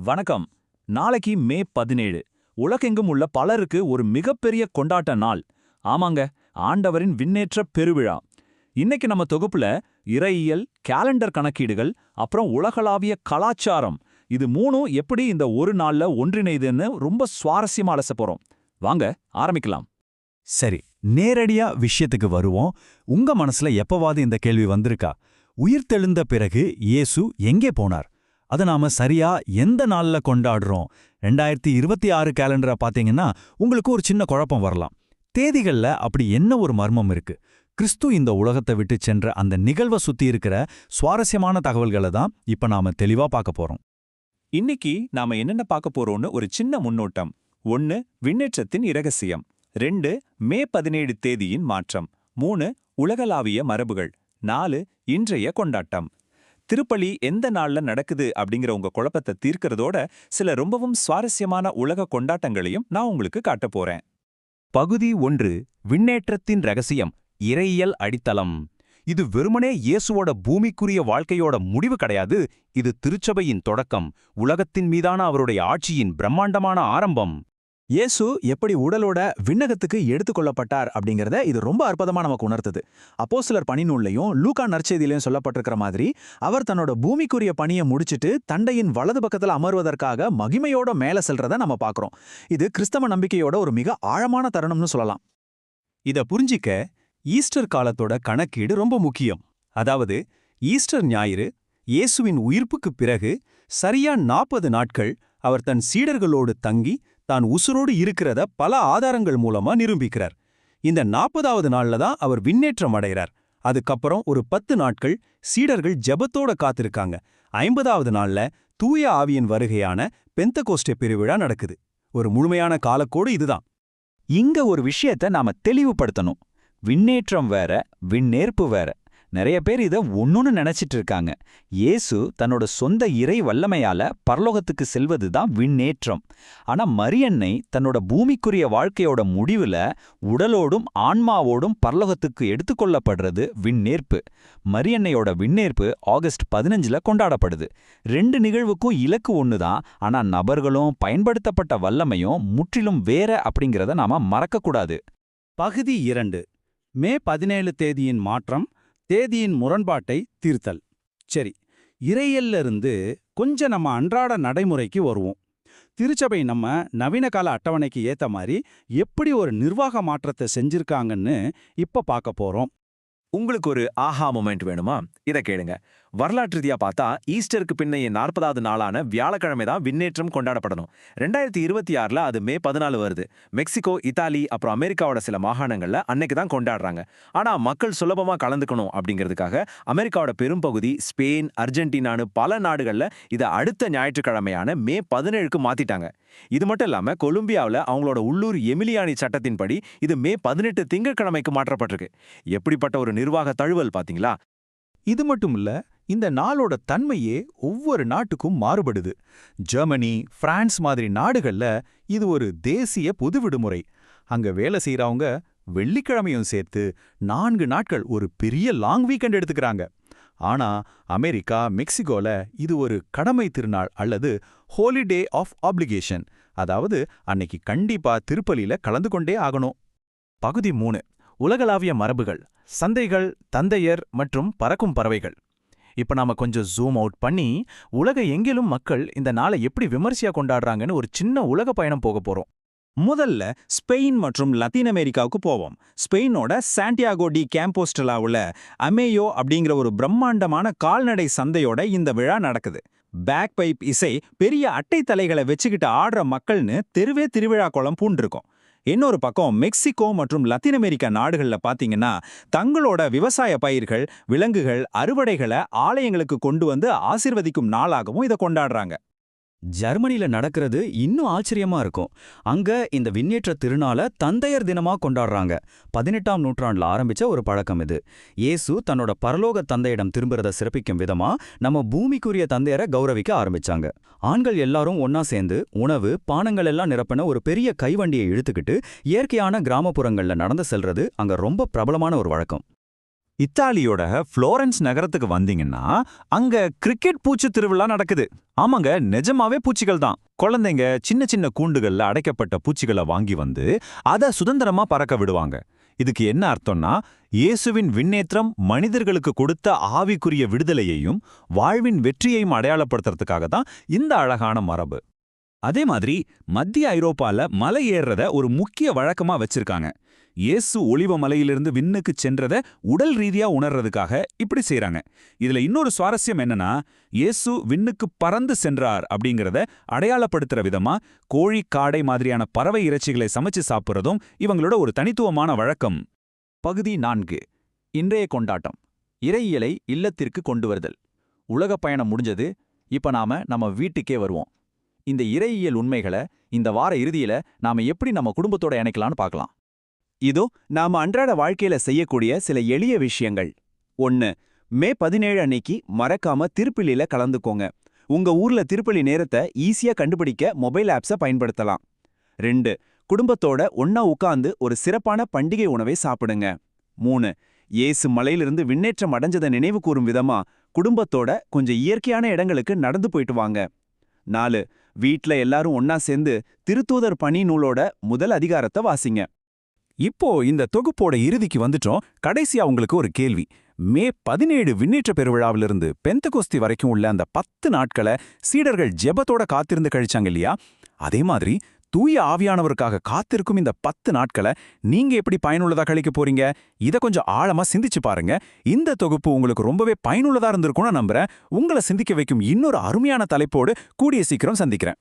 வணக்கம். நாளைக்கு மே 17. உலகெங்கும் உள்ள பலருக்கு ஒரு மிகப்பெரிய கொண்டாட்ட நாள். ஆமாங்க, ஆண்டவரின் விண்ணேற்ற பெருவிழா. இன்னைக்கு நம்ம தொகுப்புல இறையியல், கேலண்டர் கணக்கீடுகள், அப்புறம் உலகளாவிய கலாச்சாரம், இது மூணும் எப்படி இந்த ஒரு நாள்ல ஒன்றிணைதுன்னு ரொம்ப சுவாரஸ்யமா அலச போறோம். வாங்க ஆரம்பிக்கலாம். சரி, நேரடியா விஷயத்துக்கு வருவோம். உங்க மனசுல எப்பவாது இந்த கேள்வி வந்திருக்கா? உயிர்த்தெழுந்த பிறகு இயேசு எங்கே போனார்? அதை நாம சரியா எந்த நாள்ல கொண்டாடுறோம்? 2026 கேலண்டரை பாத்தீங்கன்னா உங்களுக்கு ஒரு சின்ன குழப்பம் வரலாம். தேதிகள்ல அப்படி என்ன ஒரு மர்மம் இருக்கு? கிறிஸ்து இந்த உலகத்தை விட்டு சென்ற அந்த நிகழ்வை சுத்தி இருக்கிற சுவாரஸ்யமான தகவல்களை தான் இப்ப நாம தெளிவா பார்க்க போறோம். இன்னைக்கு நாம என்னென்ன பார்க்க போறோம்னு ஒரு சின்ன முன்னோட்டம். 1. விண்ணேற்றத்தின் இரகசியம். 2. மே 17 தேதியின் மாற்றம். 3. உலகளாவிய மரபுகள். 4. இன்றைய கொண்டாட்டம். திருப்பலி எந்த நாள்ல நடக்குது அப்படிங்கிற உங்க குழப்பத்தை தீர்க்கிறதோட சில ரொம்பவும் சுவாரஸ்யமான உலக கொண்டாட்டங்களையும் நான் உங்களுக்கு காட்டப் போறேன். பகுதி 1. விண்ணேற்றத்தின் ரகசியம், இறையியல் அடித்தளம். இது வெறுமனே இயேசுவோட பூமிக்குரிய வாழ்க்கையோட முடிவு கிடையாது. இது திருச்சபையின் தொடக்கம், உலகத்தின் மீதான அவருடைய ஆட்சியின் பிரம்மாண்டமான ஆரம்பம். இயேசு எப்படி உடலோட விண்ணகத்துக்கு எடுத்துக்கொள்ளப்பட்டார் அப்படிங்கிறத இது ரொம்ப அற்புதமா நமக்கு உணர்த்துது. அப்போஸ்தலர் பணிநூல்லையும் லூக்கா நற்செய்தியிலையும் சொல்லப்பட்டிருக்கிற மாதிரி அவர் தன்னோட பூமிக்குரிய பணியை முடிச்சிட்டு தண்டையின் வலது பக்கத்துல அமர்வதற்காக மகிமையோட மேல செல்றத நம்ம பார்க்கறோம். இது கிறிஸ்தவ நம்பிக்கையோட ஒரு மிக ஆழமான தருணம்னு சொல்லலாம். இத புரிஞ்சிக்க ஈஸ்டர் காலத்தோட கணக்கீடு ரொம்ப முக்கியம். அதாவது ஈஸ்டர் ஞாயிறு, இயேசுவின் உயிர்ப்புக்குப் பிறகு சரியா 40 நாட்கள் அவர் தன் சீடர்களோடு தங்கி தான் உசுரோடு இருக்கிறத பல ஆதாரங்கள் மூலமா நிரூபிக்கிறார். இந்த 40வது நாள்ல தான் அவர் விண்ணேற்றம் அடைகிறார். அதுக்கப்புறம் ஒரு 10 நாட்கள் சீடர்கள் ஜெபத்தோட காத்திருக்காங்க. 50வது நாள்ல தூய ஆவியின் வருகையான பெந்தகோஸ்டே பெருவிழா நடக்குது. ஒரு முழுமையான காலக்கோடு இதுதான். இங்க ஒரு விஷயத்த நாம தெளிவுபடுத்தணும். விண்ணேற்றம் வேற, விண்ணேற்பு வேற. நிறைய பேர் இதை ஒன்னுன்னு நினைச்சிட்டு இருக்காங்க. இயேசு தன்னோட சொந்த இறை வல்லமையால பரலோகத்துக்கு செல்வதுதான் விண்ணேற்றம். ஆனா மரியன்னை தன்னோட பூமிக்குரிய வாழ்க்கையோட முடிவுல உடலோடும் ஆன்மாவோடும் பரலோகத்துக்கு எடுத்துக்கொள்ளப்படுறது விண்ணேற்பு. மரியன்னையோட விண்ணேற்பு ஆகஸ்ட் 15 கொண்டாடப்படுது. 2 நிகழ்வுக்கும் இலக்கு ஒண்ணுதான். ஆனா நபர்களும் பயன்படுத்தப்பட்ட வல்லமையும் முற்றிலும் வேற அப்படிங்கிறத நாம மறக்கக்கூடாது. பகுதி 2. மே 17 தேதியின் மாற்றம், தேதியின் முரண்பாட்டை தீர்த்தல். சரி, இறையியல்ல இருந்து கொஞ்சம் நம்ம அன்றாட நடைமுறைக்கு வருவோம். திருச்சபை நம்ம நவீன கால அட்டவணைக்கு ஏத்த மாதிரி எப்படி ஒரு நிர்வாக மாற்றத்தை செஞ்சிருக்காங்கன்னு இப்ப பார்க்க போறோம். உங்களுக்கு ஒரு ஆஹா மொமெண்ட் வேணுமா? இதை கேளுங்க. வரலாற்று ரீதியா பார்த்தா ஈஸ்டருக்கு பின்னைய 40வது நாளான வியாழக்கிழமை தான் விண்ணேற்றம் கொண்டாடப்படணும். 2026ல அது மே 14 வருது. மெக்சிகோ, இத்தாலி, அப்புறம் அமெரிக்காவோட சில மாகாணங்கள்ல அன்னைக்கு தான் கொண்டாடுறாங்க. ஆனா மக்கள் சுலபமா கலந்துக்கணும் அப்படிங்கிறதுக்காக அமெரிக்காவோட பெரும்பகுதி, ஸ்பெயின், அர்ஜென்டினான்னு பல நாடுகள்ல இதை அடுத்த ஞாயிற்றுக்கிழமையான மே 17க்கு மாத்திட்டாங்க. இது மட்டும் இல்லாம கொலம்பியாவில் அவங்களோட உள்ளூர் எமிலியானி சட்டத்தின்படி இது மே 18 திங்கட்கிழமைக்கு மாற்றப்பட்டிருக்கு. எப்படிப்பட்ட ஒரு நிர்வாக தழுவல் பாத்தீங்களா? இது மட்டும் இல்ல, இந்த நாளோட தன்மையே ஒவ்வொரு நாட்டுக்கும் மாறுபடுது. ஜெர்மனி, பிரான்ஸ் மாதிரி நாடுகள்ல இது ஒரு தேசிய பொது விடுமுறை. அங்க வேலை செய்யறவங்க வெள்ளிக்கிழமையும் சேர்த்து 4 நாட்கள் ஒரு பெரிய லாங் வீக்கெண்ட் எடுத்துக்கிறாங்க. ஆனா அமெரிக்கா, மெக்சிகோல இது ஒரு கடமை திருநாள் அல்லது ஹோலிடே ஆஃப் ஆப்ளிகேஷன். அதாவது அன்னைக்கு கண்டிப்பா திருப்பலியில கலந்து கொண்டே ஆகணும். பகுதி 3. உலகளாவிய மரபுகள், சந்தைகள், தந்தையர் மற்றும் பறக்கும் பறவைகள். இப்ப நாம கொஞ்சம் ஜூம் அவுட் பண்ணி உலக எங்கிலும் மக்கள் இந்த நாளை எப்படி விமர்சையா கொண்டாடுறாங்கன்னு ஒரு சின்ன உலக பயணம் போக போறோம். முதல்ல ஸ்பெயின் மற்றும் லத்தீன் அமெரிக்காவுக்கு போவோம். ஸ்பெயினோட சாண்டியாகோ டி கேம்போஸ்டலாவுல அமேயோ அப்படிங்கிற ஒரு பிரம்மாண்டமான கால்நடை சந்தையோட இந்த விழா நடக்குது. பேக் பைப் இசை, பெரிய அட்டை தலைகளை வச்சுக்கிட்டு ஆடுற மக்கள்னு தெருவே திருவிழா கோலம் பூண்டிருக்கும். இன்னொரு பக்கம் மெக்சிகோ மற்றும் லத்தீன் அமெரிக்கா நாடுகள்ல பாத்தீங்கன்னா தங்களோட விவசாய பயிர்கள், விலங்குகள், அறுவடைகளை ஆலயங்களுக்கு கொண்டு வந்து ஆசீர்வதிக்கும் நாளாகவும் இதை கொண்டாடுறாங்க. ஜெர்மனில நடக்கிறது இன்னும் ஆச்சரியமா இருக்கும். அங்க இந்த விண்ணேற்ற திருநாளை தந்தையர் தினமா கொண்டாடுறாங்க. 18ஆம் நூற்றாண்டுல ஆரம்பிச்ச ஒரு பழக்கம் இது. இயேசு தன்னோட பரலோக தந்தையிடம் திரும்புறத சிறப்பிக்கும் விதமா நம்ம பூமிக்குரிய தந்தையரை கௌரவிக்க ஆரம்பிச்சாங்க. ஆண்கள் எல்லாரும் ஒன்னா சேர்ந்து உணவு, பானங்கள் எல்லாம் நிரப்பின ஒரு பெரிய கைவண்டியை இழுத்துக்கிட்டு இயற்கையான கிராமப்புறங்கள்ல நடந்து செல்றது அங்க ரொம்ப பிரபலமான ஒரு வழக்கம். இத்தாலியோட புளோரன்ஸ் நகரத்துக்கு வந்தீங்கன்னா அங்க கிரிக்கெட் பூச்சி திருவிழா நடக்குது. ஆமாங்க, நிஜமாவே பூச்சிகள் தான். குழந்தைங்க சின்ன சின்ன கூண்டுகள்ல அடைக்கப்பட்ட பூச்சிகளை வாங்கி வந்து அத சுதந்திரமா பறக்க விடுவாங்க. இதுக்கு என்ன அர்த்தம்னா, இயேசுவின் விண்ணேற்றம் மனிதர்களுக்கு கொடுத்த ஆவிக்குரிய விடுதலையையும் வாழ்வின் வெற்றியையும் அடையாளப்படுத்துறதுக்காக தான் இந்த அழகான மரபு. அதே மாதிரி மத்திய ஐரோப்பால மலை ஏறுறத ஒரு முக்கிய வழக்கமா வச்சிருக்காங்க. இயேசு ஒலிவ மலையிலிருந்து விண்ணுக்கு சென்றத உடல் ரீதியா உணர்றதுக்காக இப்படி செய்றாங்க. இதுல இன்னொரு சுவாரஸ்யம் என்னன்னா, இயேசு விண்ணுக்கு பறந்து சென்றார் அப்படிங்கறத அடையாளப்படுத்துற விதமா கோழி, காடை மாதிரியான பறவை இறைச்சிகளை சமைச்சு சாப்பிடுறதும் இவங்களோட ஒரு தனித்துவமான வழக்கம். பகுதி 4. இன்றைய கொண்டாட்டம். இறையியலை இல்லத்திற்கு கொண்டு வருதல். உலக பயணம் முடிஞ்சது, இப்ப நம்ம வீட்டுக்கே வருவோம். இந்த இறையியல் உண்மைகளை இந்த வார இறுதியில நாம எப்படி நம்ம குடும்பத்தோட இணைக்கலாம்னு பார்க்கலாம். இதோ நாம அன்றாட வாழ்க்கையில செய்யக்கூடிய சில எளிய விஷயங்கள். 1. மே 17 அன்னைக்கு மறக்காம திருப்பலியில கலந்துக்கோங்க. உங்க ஊர்ல திருப்பலி நேரத்தை ஈஸியா கண்டுபிடிக்க மொபைல் ஆப்ஸை பயன்படுத்தலாம். 2. குடும்பத்தோட ஒண்ணா உட்கார்ந்து ஒரு சிறப்பான பண்டிகை உணவை சாப்பிடுங்க. 3. இயேசு மலையிலிருந்து விண்ணேற்றம் அடைஞ்சதை நினைவு கூறும் விதமா குடும்பத்தோட கொஞ்சம் இயற்கையான இடங்களுக்கு நடந்து போயிட்டு வாங்க. 4. வீட்ல எல்லாரும் ஒண்ணா சேர்ந்து திருத்தூதர் பணி நூலோட முதல் அதிகாரத்தை வாசிங்க. இப்போ இந்த தொகுப்போட இறுதிக்கு வந்துட்டோம். கடைசியா உங்களுக்கு ஒரு கேள்வி. மே 17 விண்ணேற்ற பெருவிழாவிலிருந்து பெந்தகோஸ்தி வரைக்கும் உள்ள அந்த 10 நாட்களை சீடர்கள் ஜெபத்தோட காத்திருந்து கழிச்சாங்க இல்லையா? அதே மாதிரி தூய ஆவியானவருக்காக காத்திருக்கும் இந்த 10 நாட்களை நீங்க எப்படி பயனுள்ளதா கழிக்க போறீங்க? இத கொஞ்சம் ஆழமா சிந்திச்சு பாருங்க. இந்த தொகுப்பு உங்களுக்கு ரொம்பவே பயனுள்ளதா இருந்திருக்கும்னு நம்புறேன். உங்களை சிந்திக்க வைக்கும் இன்னொரு அருமையான தலைப்போடு கூடிய சீக்கிரம் சந்திக்கிறேன்.